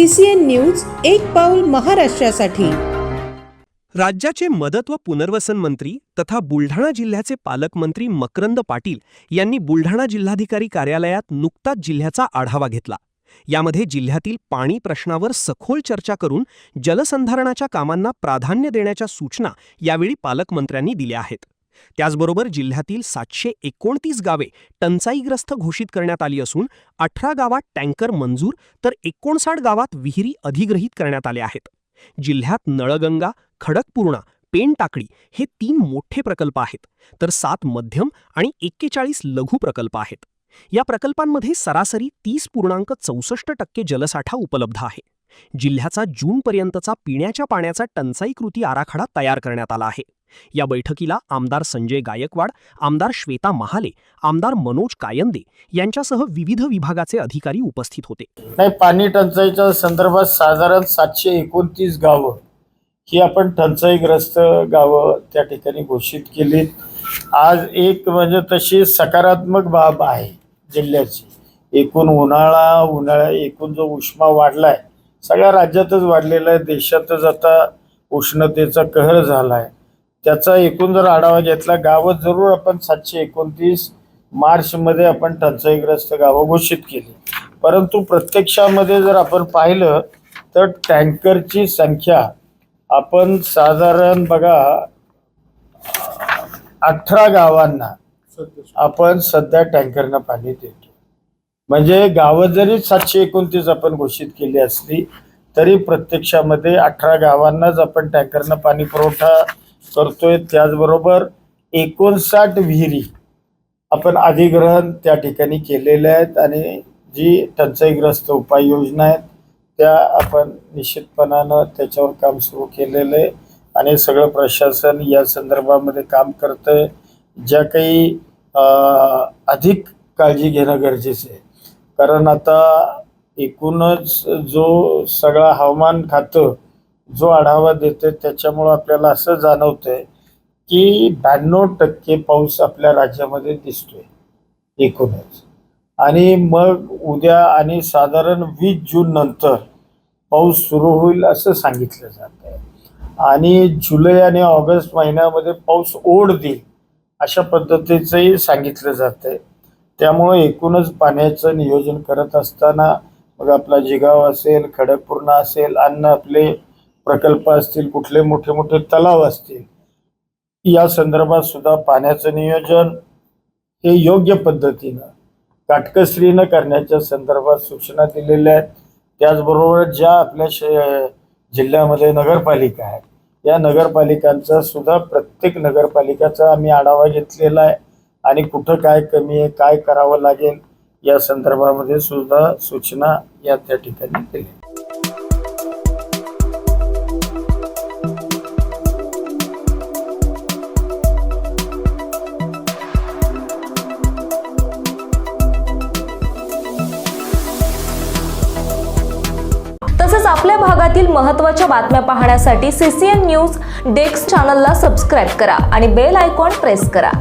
CCN news एक पाऊल महाराष्ट्रासाठी। राज्याचे मदत व पुनर्वसन मंत्री तथा बुलढाणा जिल्ह्याचे पालकमंत्री मकरंद पाटील यांनी बुलढाणा जिल्हाधिकारी कार्यालयात नुकताच जिल्ह्याचा आढावा घेतला। यामध्ये जिल्ह्यातील पाणी प्रश्नावर सखोल चर्चा करून जलसंधारणाच्या कामांना प्राधान्य देण्याच्या सूचना यावेळी पालकमंत्र्यांनी दिल्या आहेत। त्याचबरोबर जिल्ह्यातील 729 गावे टंचाईग्रस्त घोषित करण्यात आली असून 18 गावात टँकर मंजूर तर 59 गावात विहिरी अधिग्रहित करण्यात आल्या आहेत। जिल्ह्यात नळगंगा, खडकपूर्णा, पेनटाकळी हे 3 मोठे प्रकल्प आहेत, तर 7 मध्यम आणि 41 लघु प्रकल्प आहेत। या प्रकल्पांमध्ये सरासरी 30.64% जलसाठा उपलब्ध आहे। जिल्ह्याचा जूनपर्यंतचा पिण्याच्या पाण्याचा टंचाई कृती आराखडा तयार करण्यात आला आहे। या बैठकीला आमदार संजय गायकवाड, आमदार श्वेता महाले, आमदार मनोज कायंदे यांच्यासह विविध विभागाचे अधिकारी उपस्थित होते। पाणी टंचाईच्या संदर्भात साधारण 729 गावं ही आपण टंचाईग्रस्त गावं त्या ठिकाणी घोषित केली। आज एक म्हणजे तशी सकारात्मक बाब आहे जिल्ह्याची। एकूण एकूण जो उष्मा वाढलाय सगळ्या राज्यातच वाढलेला आहे, देशातच आता उष्णतेचा कहर झालाय। त्याचा एकूण जर आढावा घेतला, गावं जरूर आपण 729 मार्चमध्ये आपण टंचाईग्रस्त गावं घोषित केली, परंतु प्रत्यक्षामध्ये जर आपण पाहिलं तर टँकरची संख्या आपण साधारण बघा 18 गावांना आपण सध्या टँकरनं पाणी देतो। म्हणजे गावं जरी 729 आपण घोषित केली असली तरी प्रत्यक्षामध्ये 18 गावांनाच आपण टँकरनं पाणी पुरवठा करतोय। त्याचबरोबर 59 विहिरी आपण अधिग्रहण त्या ठिकाणी केलेल्या आहेत आणि जी टंचाईग्रस्त उपाययोजना आहेत त्या आपण निश्चितपणानं त्याच्यावर काम सुरू केलेलं आहे आणि सगळं प्रशासन या संदर्भामध्ये काम करतंय। ज्या काही अधिक काळजी घेणं गरजेचं आहे, कारण आता एकूणच जो सगळा हवामान खातं जो आढावा देते त्याच्यामुळं आपल्याला असं जाणवतंय की 92% पाऊस आपल्या राज्यामध्ये दिसतोय एकूणच। आणि मग उद्या आणि साधारण 20 जून नंतर पाऊस सुरू होईल असं सांगितलं जात आहे आणि जुलै आणि ऑगस्ट महिन्यामध्ये पाऊस ओढ देईल अशा पद्धतीचंही सांगितलं जात आहे। त्यामुळे एकूणच पाण्याचं नियोजन करत असताना मग आपला जिगाव असेल, खडकपूर्णा असेल, अन्न आपले प्रकल्प असतील, कुठले मोठे मोठे तलाव असतील, या संदर्भात सुद्धा पाण्याचं नियोजन हे योग्य पद्धतीनं काटकसरीनं करण्याच्या संदर्भात सूचना दिलेल्या आहेत। त्याचबरोबर ज्या आपल्या जिल्ह्यामध्ये नगरपालिका आहेत या नगरपालिकांचा सुद्धा प्रत्येक नगरपालिकाचा आम्ही आढावा घेतलेला आहे आणि कुठं काय कमी आहे, काय करावं लागेल या संदर्भामध्ये सुद्धा सूचना या त्या ठिकाणी दिल्या। तसेच आपल्या भागातील महत्त्वाच्या बातम्या पाहण्यासाठी CCN न्यूज डेस्क चॅनलला सबस्क्राइब करा आणि बेल आयकॉन प्रेस करा।